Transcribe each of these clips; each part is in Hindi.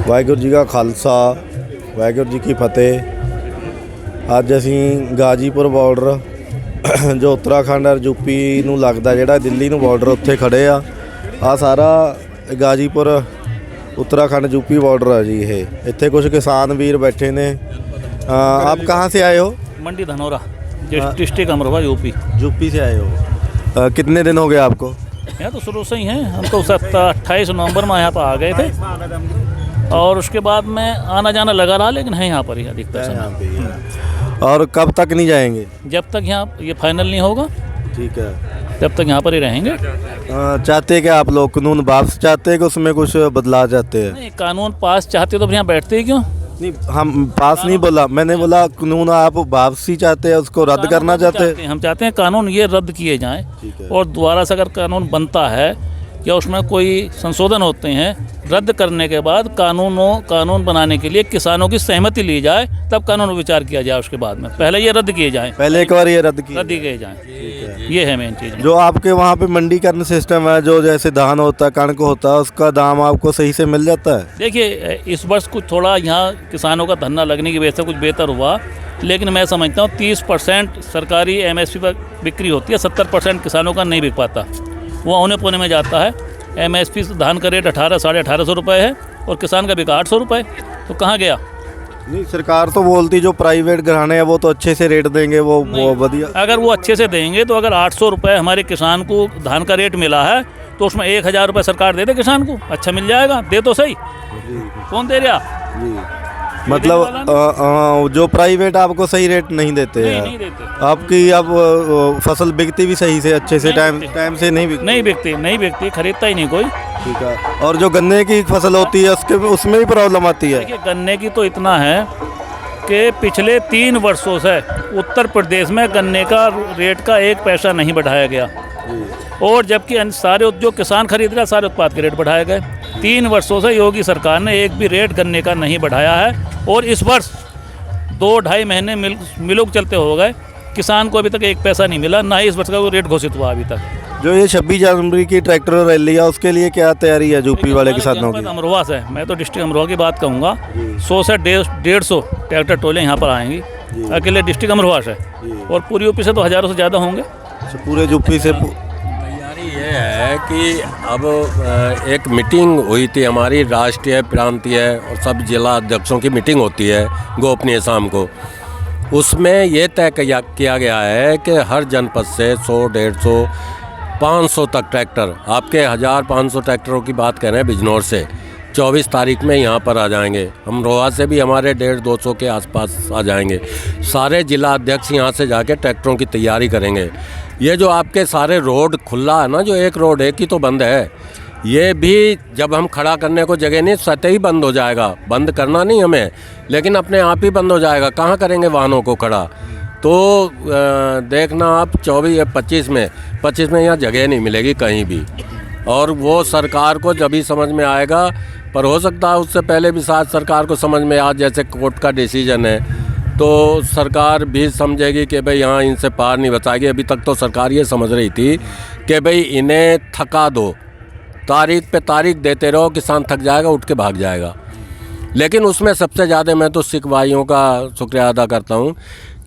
ਵਾਹਿਗੁਰੂ ਜੀ ਕਾ ਖਾਲਸਾ ਵਾਹਿਗੁਰੂ ਜੀ ਕੀ ਫਤਿਹ। ਅੱਜ ਅਸੀਂ ਗਾਜੀਪੁਰ ਬਾਰਡਰ ਜੋ ਉੱਤਰਾਖੰਡ ਔਰ ਯੂਪੀ ਨੂੰ ਲੱਗਦਾ, ਜਿਹੜਾ ਦਿੱਲੀ ਨੂੰ ਬਾਰਡਰ, ਉੱਥੇ ਖੜੇ ਆ ਸਾਰਾ ਗਾਜੀਪੁਰ उत्तराखंड यूपी बॉर्डर है जी। ये इतने कुछ किसान वीर बैठे ने। आप कहाँ से आए हो? मंडी धनौरा, डिस्ट्रिक्ट अमरोहा, यूपी से आए हो। कितने दिन हो गए आपको? यहाँ तो शुरू से ही हैं हम तो। 28 नवंबर में यहाँ पर आ गए थे और उसके बाद में आना जाना लगा रहा, लेकिन है यहाँ पर ही अधिकतर समय। और कब तक नहीं जाएंगे? जब तक यहाँ ये फाइनल नहीं होगा, ठीक है, तब तक यहाँ पर ही रहेंगे। चाहते हैं कि आप लोग कानून वापस चाहते हैं कि उसमें कुछ बदलाव चाहते हैं? नहीं, कानून पास चाहते तो फिर यहाँ बैठते ही क्यों? नहीं, हम पास नहीं बोला, मैंने बोला कानून आप वापसी चाहते हैं, उसको रद्द करना चाहते हैं। हम चाहते हैं कानून ये रद्द किए जाएं और दोबारा से अगर कानून बनता है या उसमें कोई संशोधन होते हैं, रद्द करने के बाद कानून बनाने के लिए किसानों की सहमति ली जाए, तब कानून विचार किया जाए। उसके बाद में पहले ये रद्द किए जाएं, पहले एक बार ये रद्द किए जाएं। ये है मेन चीज़। जो आपके वहाँ पे मंडीकरण सिस्टम है, जो जैसे धान होता है, कणक होता है, उसका दाम आपको सही से मिल जाता है? देखिए, इस वर्ष कुछ थोड़ा यहाँ किसानों का धरना लगने की वजह से कुछ बेहतर हुआ, लेकिन मैं समझता हूँ 30% सरकारी MSP पर बिक्री होती है, 70% किसानों का नहीं बिक पाता, वो औने पौने में जाता है। MSP धान का रेट 1800-1850 रुपये है और किसान का बिका 800 रुपये, तो कहाँ गया? नहीं, सरकार तो बोलती जो प्राइवेट घराने हैं वो तो अच्छे से रेट देंगे, वो बढ़िया। अगर वो अच्छे से देंगे तो अगर 800 रुपये हमारे किसान को धान का रेट मिला है तो उसमें 1000 रुपये सरकार दे दे किसान को, अच्छा मिल जाएगा। दे तो सही, कौन दे रहा? मतलब जो प्राइवेट आपको सही रेट नहीं देते हैं। नहीं देते। आपकी अब फसल बिकती भी सही से, अच्छे से, टाइम से नहीं बिकती, खरीदता ही नहीं कोई। ठीक है। और जो गन्ने की फसल होती है उसमें भी प्रॉब्लम आती है। देखिए, गन्ने की तो इतना है कि पिछले 3 वर्षों से उत्तर प्रदेश में गन्ने का रेट का 1 पैसा नहीं बढ़ाया गया, और जबकि जो किसान खरीद रहा सारे उत्पाद के रेट बढ़ाए गए। 3 वर्षों से योगी सरकार ने एक भी रेट गन्ने का नहीं बढ़ाया है, और इस वर्ष 2-2.5 महीने मिलों चलते हो गए, किसान को अभी तक 1 पैसा नहीं मिला, ना ही इस वर्ष का वो रेट घोषित हुआ अभी तक। जो ये 26 जनवरी की ट्रैक्टर रैली है, उसके लिए क्या तैयारी है यूपी वाले किसानों की? अमरोहा से, मैं तो डिस्ट्रिक्ट अमरोहा की बात कहूँगा, 100 से 150 ट्रैक्टर टोले यहाँ पर आएंगी अकेले डिस्ट्रिक्ट अमरोहा से, और पूरी यूपी से तो हज़ारों से ज़्यादा होंगे। पूरे यूपी से ये है कि अब एक मीटिंग हुई थी हमारी, राष्ट्रीय, प्रांतीय और सब जिला अध्यक्षों की मीटिंग होती है गोपनीय शाम को। उसमें ये तय किया गया है कि हर जनपद से 100, 150, 500 तक ट्रैक्टर, आपके 1500 ट्रैक्टरों की बात कर रहे हैं बिजनौर से, 24 तारीख में यहाँ पर आ जाएंगे। अमरोहा से भी हमारे 150-200 के आसपास आ जाएंगे। सारे जिला अध्यक्ष यहाँ से जाके ट्रैक्टरों की तैयारी करेंगे। ये जो आपके सारे रोड खुला है ना, जो एक रोड एक ही तो बंद है, ये भी जब हम खड़ा करने को जगह नहीं, सतह ही बंद हो जाएगा। बंद करना नहीं हमें, लेकिन अपने आप ही बंद हो जाएगा। कहाँ करेंगे वाहनों को खड़ा? तो देखना आप 24 या 25 में यहाँ जगह नहीं मिलेगी कहीं भी, और वो सरकार को जब ही समझ में आएगा, पर हो सकता है उससे पहले भी शायद सरकार को समझ में आ, जैसे कोर्ट का डिसीजन है, तो सरकार भी समझेगी कि भाई यहाँ इनसे पार नहीं बचाएगी। अभी तक तो सरकार ये समझ रही थी कि भाई इन्हें थका दो, तारीख पे तारीख देते रहो, किसान थक जाएगा, उठ के भाग जाएगा। लेकिन उसमें सबसे ज़्यादा मैं तो सिख भाइयों का शुक्रिया अदा करता हूँ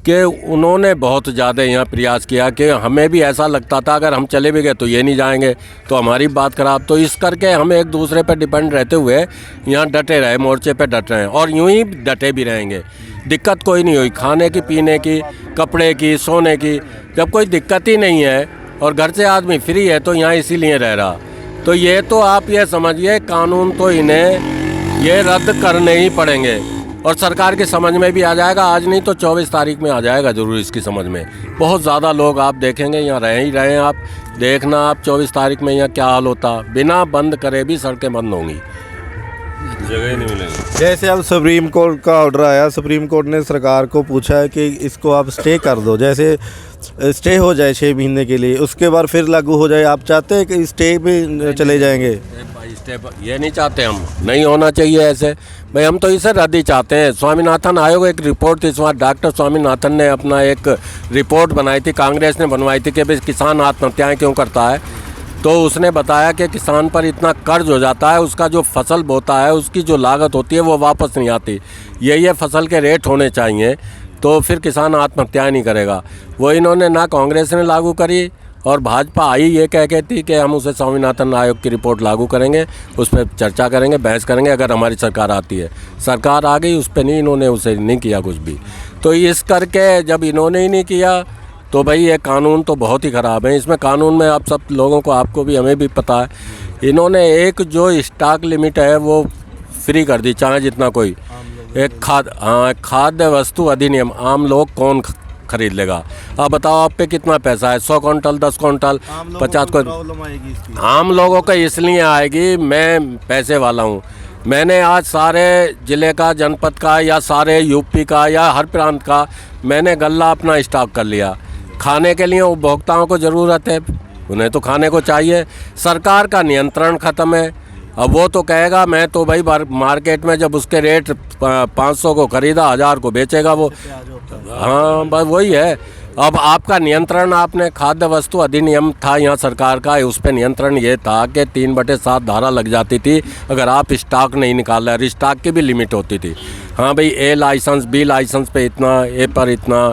कि उन्होंने बहुत ज़्यादा यहाँ प्रयास किया, कि हमें भी ऐसा लगता था अगर हम चले भी गए तो ये नहीं जाएंगे, तो हमारी बात खराब। तो इस करके हम एक दूसरे पर डिपेंड रहते हुए यहाँ डटे रहे, मोर्चे पे डटे रहे, और यूँ ही डटे भी रहेंगे। दिक्कत कोई नहीं हुई, खाने की, पीने की, कपड़े की, सोने की, जब कोई दिक्कत ही नहीं है और घर से आदमी फ्री है तो यहाँ इसीलिए रह रहा। तो ये तो आप ये समझिए, कानून तो इन्हें ये रद्द करने ही पड़ेंगे, और सरकार के समझ में भी आ जाएगा। आज नहीं तो 24 तारीख में आ जाएगा ज़रूर इसकी समझ में। बहुत ज़्यादा लोग आप देखेंगे यहाँ रह ही रहे हैं। आप देखना, आप 24 तारीख में यहाँ क्या हाल होता, बिना बंद करे भी सड़कें बंद होंगी, जगह ही नहीं मिलेगी। जैसे अब सुप्रीम कोर्ट का ऑर्डर आया, सुप्रीम कोर्ट ने सरकार को पूछा है कि इसको आप स्टे कर दो, जैसे स्टे हो जाए 6 महीने के लिए, उसके बाद फिर लागू हो जाए। आप चाहते हैं कि स्टे में चले जाएंगे? ये नहीं चाहते हम, नहीं होना चाहिए ऐसे भाई, हम तो इसे रद्द ही चाहते हैं। स्वामीनाथन आयोग एक रिपोर्ट थी, इसमें डॉक्टर स्वामीनाथन ने अपना एक रिपोर्ट बनाई थी, कांग्रेस ने बनवाई थी कि भाई किसान आत्महत्याएं क्यों करता है। तो उसने बताया कि किसान पर इतना कर्ज हो जाता है, उसका जो फसल बोता है उसकी जो लागत होती है वो वापस नहीं आती। ये फसल के रेट होने चाहिए तो फिर किसान आत्महत्या नहीं करेगा। वो इन्होंने ना कांग्रेस ने लागू करी और भाजपा आई ये कह के थी कि हम उसे स्वामीनाथन आयोग की रिपोर्ट लागू करेंगे, उस पर चर्चा करेंगे, बहस करेंगे अगर हमारी सरकार आती है। सरकार आ गई, उस पर नहीं, इन्होंने उसे नहीं किया कुछ भी। तो इस करके जब इन्होंने ही नहीं किया तो भाई ये कानून तो बहुत ही ख़राब है। इसमें कानून में आप सब लोगों को, आपको भी, हमें भी पता है, इन्होंने एक जो स्टॉक लिमिट है वो फ्री कर दी, चाहे जितना कोई। एक खाद्य वस्तु अधिनियम आम लोग कौन खरीद लेगा? अब बताओ आप पे कितना पैसा है, 100 क्विंटल, 10 क्विंटल, 50 क्विंटल। आम लोगों को इसलिए आएगी, मैं पैसे वाला हूँ, मैंने आज सारे ज़िले का, जनपद का या सारे यूपी का या हर प्रांत का मैंने गल्ला अपना स्टॉक कर लिया। खाने के लिए उपभोक्ताओं को ज़रूरत है, उन्हें तो खाने को चाहिए। सरकार का नियंत्रण ख़त्म है। अब वो तो कहेगा मैं तो भाई मार्केट में जब उसके रेट 500 को ख़रीदा 1000 को बेचेगा वो। हाँ बस वही है। अब आपका नियंत्रण, आपने खाद्य वस्तु अधिनियम था यहाँ सरकार का, उस पर नियंत्रण ये था कि 3/7 धारा लग जाती थी अगर आप स्टॉक नहीं निकाल रहे। स्टॉक की भी लिमिट होती थी। हाँ भाई, A लाइसेंस, B लाइसेंस पे इतना, A पर इतना।